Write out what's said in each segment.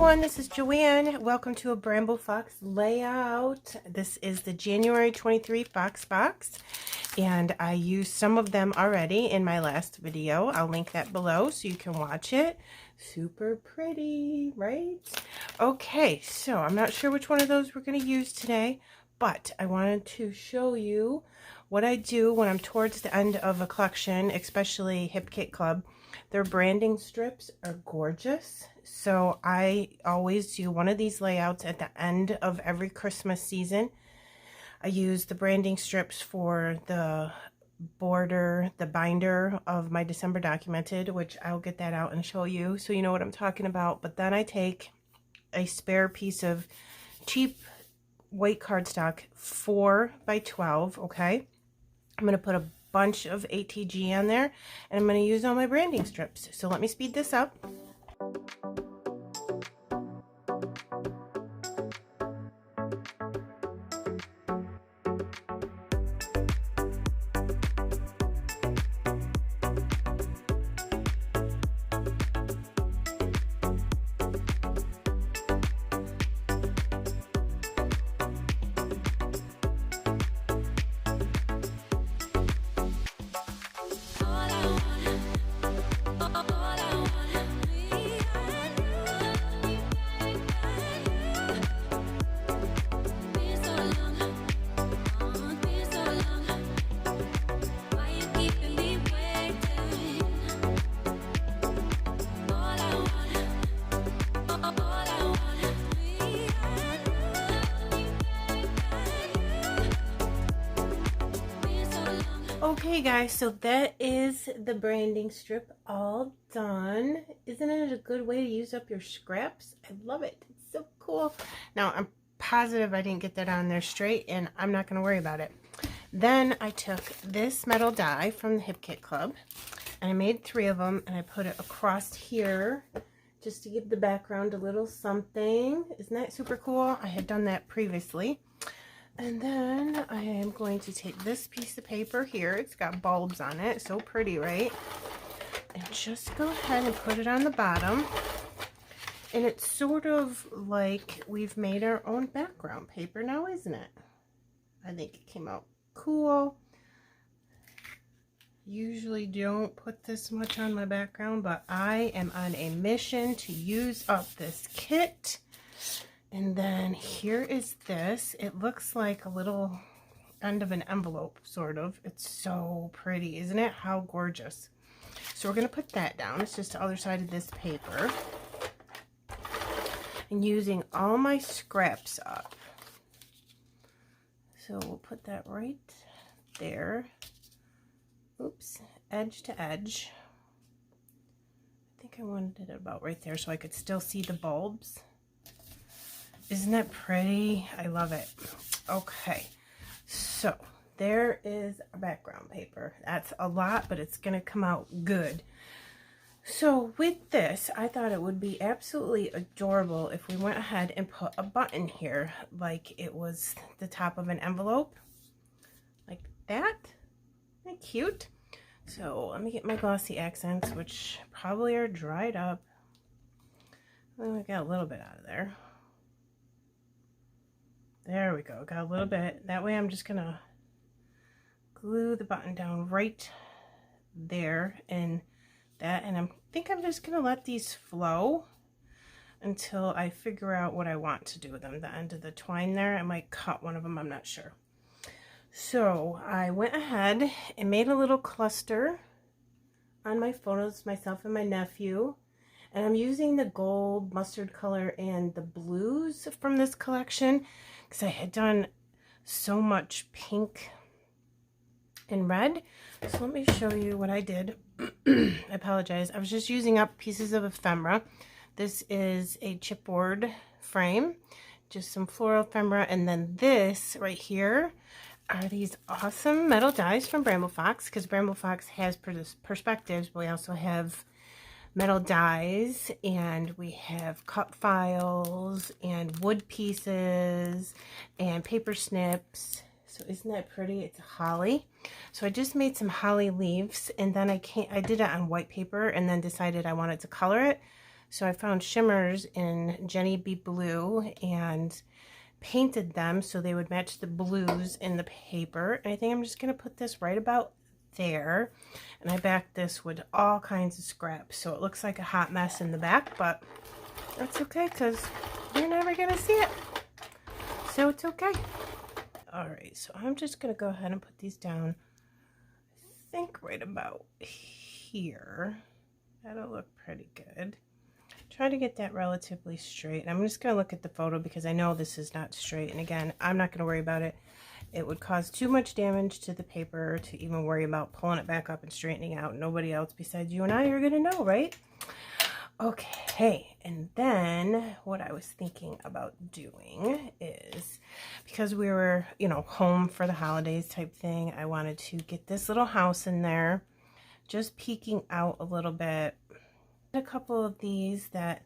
everyone, this is Joanne. Welcome to a Bramble Fox layout. This is the January 23 Fox box, and I used some of them already in my last video. I'll link that below so you can watch it. Super pretty, right? Okay, so I'm not sure which one of those we're going to use today, but I wanted to show you what I do when I'm towards the end of a collection, especially Hip Kit Club. Their branding strips are gorgeous, so I always do one of these layouts at the end of every Christmas season. I use the branding strips for the border, the binder of my December Documented, which I'll get that out and show you so you know what I'm talking about. But then I take a spare piece of cheap white cardstock, 4 by 12, okay? I'm going to put a bunch of ATG on there, and I'm going to use all my branding strips. So let me speed this up. Okay guys, so that is the branding strip all done. Isn't it a good way to use up your scraps? I love it. It's so cool. Now I'm positive I didn't get that on there straight, and I'm not going to worry about it. Then I took this metal die from the Hip Kit Club, and I made 3 of them, and I put it across here just to give the background a little something. Isn't that super cool? I had done that previously. And then I am going to take this piece of paper here. It's got bulbs on it. So pretty, right? And just go ahead and put it on the bottom. And it's sort of like we've made our own background paper now, isn't it? I think it came out cool. Usually don't put this much on my background, but I am on a mission to use up this kit. And then here is this. It looks like a little end of an envelope, sort of. It's so pretty, isn't it? How gorgeous. So we're going to put that down. It's just the other side of this paper. And using all my scraps up. So we'll put that right there. Oops, edge to edge. I think I wanted it about right there so I could still see the bulbs. Isn't that pretty? I love it. Okay, so there is a background paper. That's a lot, but it's going to come out good. So with this, I thought it would be absolutely adorable if we went ahead and put a button here, like it was the top of an envelope, like that. Isn't that cute? So let me get my glossy accents, which probably are dried up. Oh, I got a little bit out of there. There we go, got a little bit. That way I'm just gonna glue the button down right there and that, and I think I'm just gonna let these flow until I figure out what I want to do with them. The end of the twine there, I might cut one of them, I'm not sure. So I went ahead and made a little cluster on my photos, myself and my nephew. And I'm using the gold, mustard color, and the blues from this collection because I had done so much pink and red. So let me show you what I did. I apologize. I was just using up pieces of ephemera. This is a chipboard frame, just some floral ephemera. And then this right here are these awesome metal dies from Bramble Fox, because Bramble Fox has perspectives, but we also have metal dies, and we have cut files and wood pieces and paper snips. So isn't that pretty? It's holly. So I just made some holly leaves, and then I did it on white paper and then decided I wanted to color it. So I found shimmers in Jenny B Blue and painted them so they would match the blues in the paper. And I think I'm just going to put this right about there. And I backed this with all kinds of scraps. So it looks like a hot mess in the back, but that's okay because you're never going to see it. So it's okay. All right, so I'm just going to go ahead and put these down, I think right about here. That'll look pretty good. Try to get that relatively straight. I'm just going to look at the photo because I know this is not straight. And again, I'm not going to worry about it. It would cause too much damage to the paper to even worry about pulling it back up and straightening out. Nobody else besides you and I are going to know, right? Okay, and then what I was thinking about doing is, because we were, you know, home for the holidays type thing, I wanted to get this little house in there, just peeking out a little bit. A couple of these that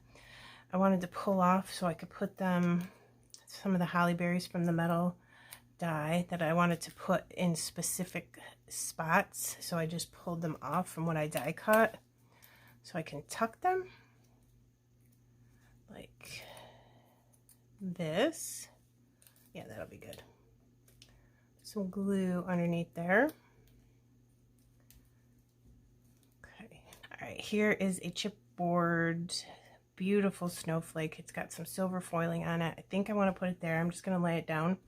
I wanted to pull off so I could put them, some of the holly berries from the metal die that I wanted to put in specific spots. So I just pulled them off from what I die cut so I can tuck them like this. Yeah, that'll be good. Some glue underneath there. Okay. All right, here is a chipboard, beautiful snowflake. It's got some silver foiling on it. I think I want to put it there. I'm just going to lay it down.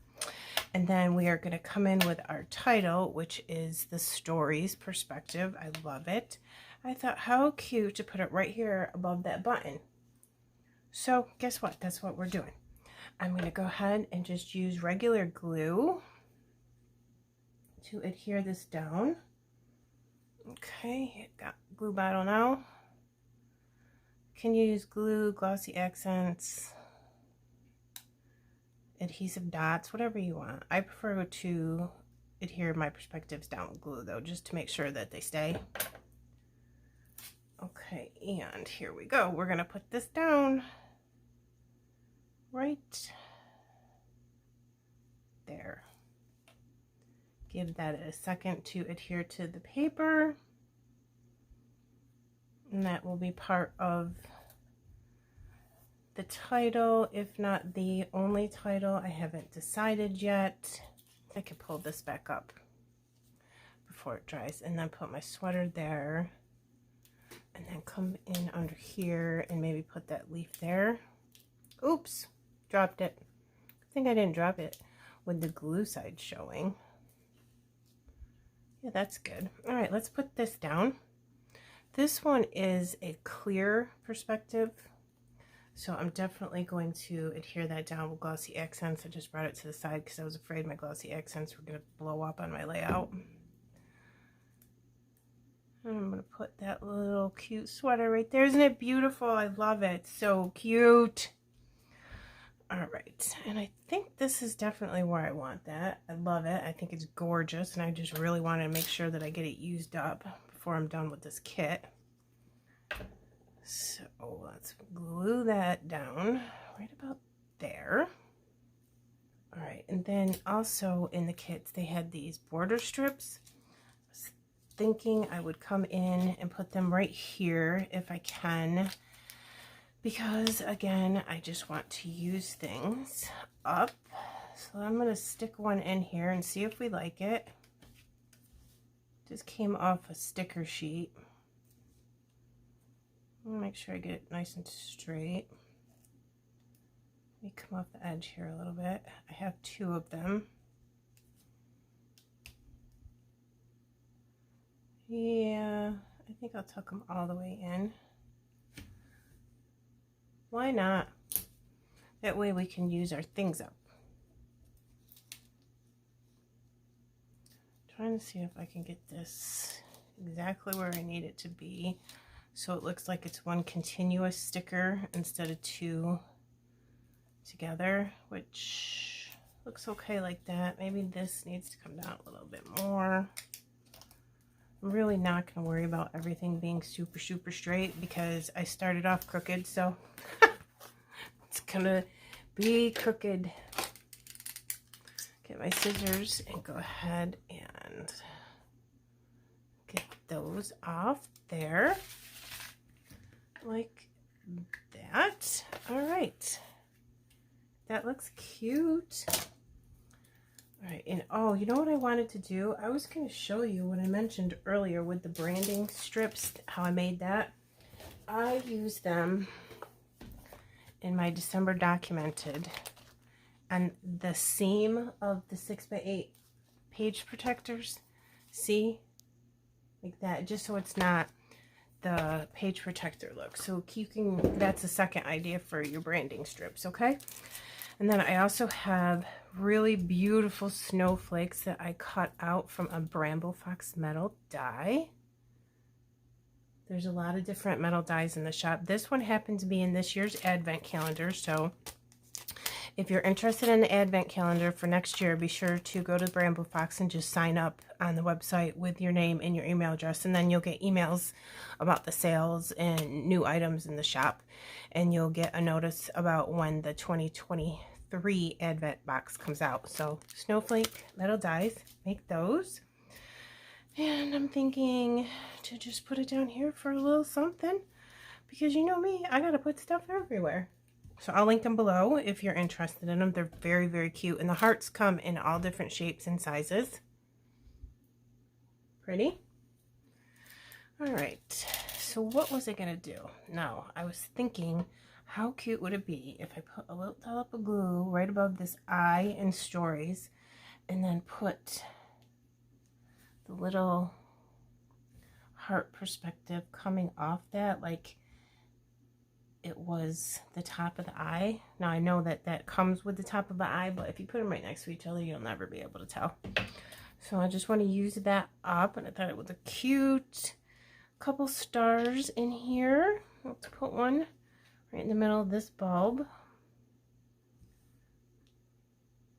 And then we are going to come in with our title, which is the stories perspective. I love it. I thought how cute to put it right here above that button. So guess what? That's what we're doing. I'm going to go ahead and just use regular glue to adhere this down. Okay, got glue bottle now. Can use glue, glossy accents, adhesive dots, whatever you want. I prefer to adhere my perspectives down with glue though, just to make sure that they stay. Okay, and here we go. We're gonna put this down right there. Give that a second to adhere to the paper. And that will be part of the title, if not the only title. I haven't decided yet. I could pull this back up before it dries and then put my sweater there and then come in under here and maybe put that leaf there. Oops, dropped it. I think I didn't drop it with the glue side showing. Yeah, that's good. All right, let's put this down. This one is a clear perspective, so I'm definitely going to adhere that down with glossy accents. I just brought it to the side because I was afraid my glossy accents were going to blow up on my layout. And I'm going to put that little cute sweater right there. Isn't it beautiful? I love it. So cute. All right, and I think this is definitely where I want that. I love it. I think it's gorgeous, and I just really wanted to make sure that I get it used up before I'm done with this kit. So let's glue that down right about there. All right, and then also in the kits, they had these border strips. I was thinking I would come in and put them right here if I can, because again, I just want to use things up. So I'm going to stick one in here and see if we like it. Just came off a sticker sheet. I'll make sure I get it nice and straight. Let me come off the edge here a little bit. I have two of them. Yeah, I think I'll tuck them all the way in. Why not? That way we can use our things up. Trying to see if I can get this exactly where I need it to be, so it looks like it's one continuous sticker instead of two together, which looks okay like that. Maybe this needs to come down a little bit more. I'm really not going to worry about everything being super straight because I started off crooked, so it's going to be crooked. Get my scissors and go ahead and get those off there like that. All right. That looks cute. All right, and oh, you know what I wanted to do? I was going to show you what I mentioned earlier with the branding strips, how I made that. I use them in my December documented on the seam of the 6x8 page protectors. See? Like that, just so it's not the page protector look. So you can, that's a second idea for your branding strips, okay? And then I also have really beautiful snowflakes that I cut out from a Bramble Fox metal die. There's a lot of different metal dies in the shop. This one happened to be in this year's advent calendar, so if you're interested in the advent calendar for next year, be sure to go to Bramble Fox and just sign up on the website with your name and your email address, and then you'll get emails about the sales and new items in the shop, and you'll get a notice about when the 2023 advent box comes out. So snowflake metal dies, make those. And I'm thinking to just put it down here for a little something, because you know me, I gotta put stuff everywhere. So I'll link them below if you're interested in them. They're very, very cute. And the hearts come in all different shapes and sizes. Pretty. All right. So what was I going to do? Now, I was thinking, how cute would it be if I put a little dollop of glue right above this eye and stories, and then put the little heart perspective coming off that, like it was the top of the eye. Now I know that that comes with the top of the eye, but if you put them right next to each other, you'll never be able to tell. So I just want to use that up, and I thought it was a cute couple stars in here. Let's put one right in the middle of this bulb,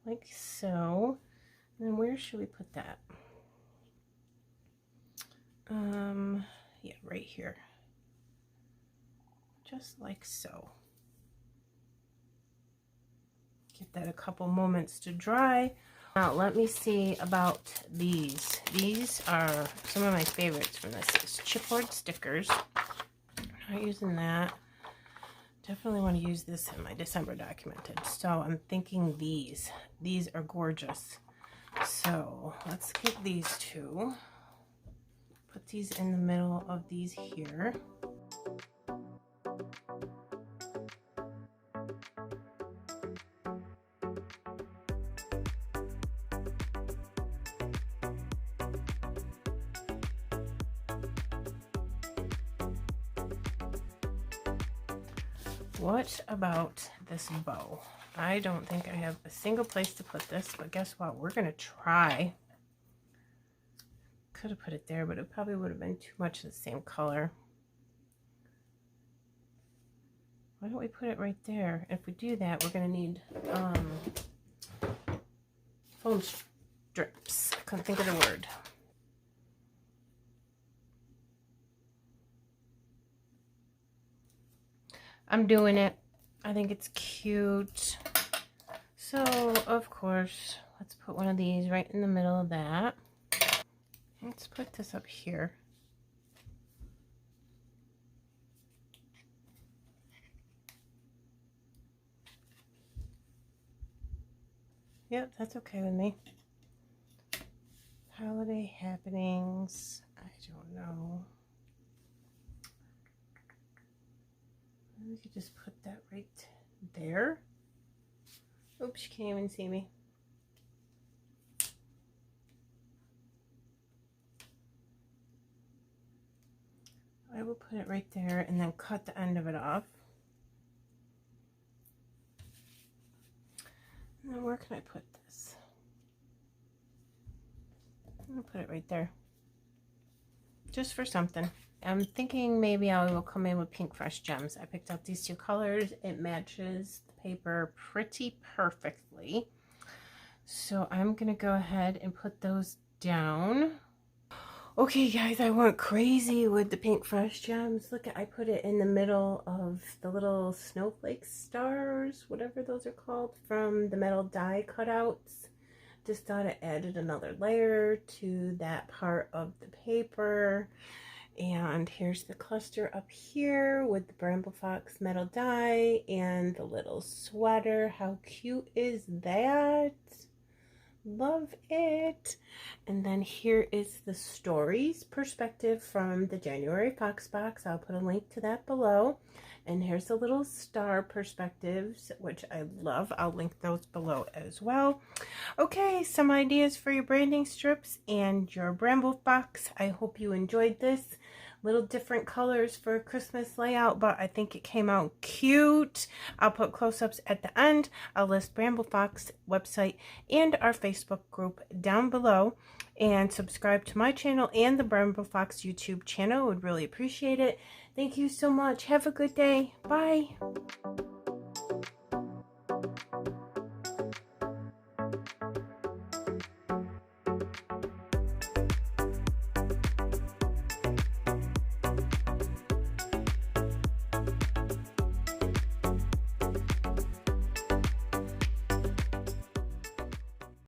like so. And then where should we put that? Yeah, right here. Just like so. Give that a couple moments to dry. Now let me see about these. These are some of my favorites from this. It's chipboard stickers. I'm not using that. Definitely want to use this in my December documented. So I'm thinking these. These are gorgeous. So let's get these two. Put these in the middle of these here. What about this bow? I don't think I have a single place to put this, but guess what? We're going to try. Could have put it there, but it probably would have been too much of the same color. Why don't we put it right there? If we do that, we're going to need foam strips. I couldn't think of the word. I'm doing it. I think it's cute. So, of course, let's put one of these right in the middle of that. Let's put this up here. Yep, that's okay with me. Holiday happenings. I don't know. We could just put that right there. Oops, you can't even see me. I will put it right there and then cut the end of it off. And then where can I put this? I'm gonna put it right there. Just for something. I'm thinking maybe I will come in with Pink Fresh Gems. I picked up these two colors. It matches the paper pretty perfectly. So I'm going to go ahead and put those down. Okay, guys, I went crazy with the Pink Fresh Gems. Look, I put it in the middle of the little snowflake stars, whatever those are called, from the metal die cutouts. Just thought it added another layer to that part of the paper. And here's the cluster up here with the Bramble Fox metal die and the little sweater. How cute is that? Love it. And then here is the stories perspective from the January Fox box. I'll put a link to that below. And here's the little star perspectives, which I love. I'll link those below as well. Okay, some ideas for your branding strips and your Bramble box. I hope you enjoyed this. Little different colors for a Christmas layout, but I think it came out cute. I'll put close-ups at the end. I'll list Bramble Fox website and our Facebook group down below. And subscribe to my channel and the Bramble Fox YouTube channel. Would really appreciate it. Thank you so much. Have a good day. Bye.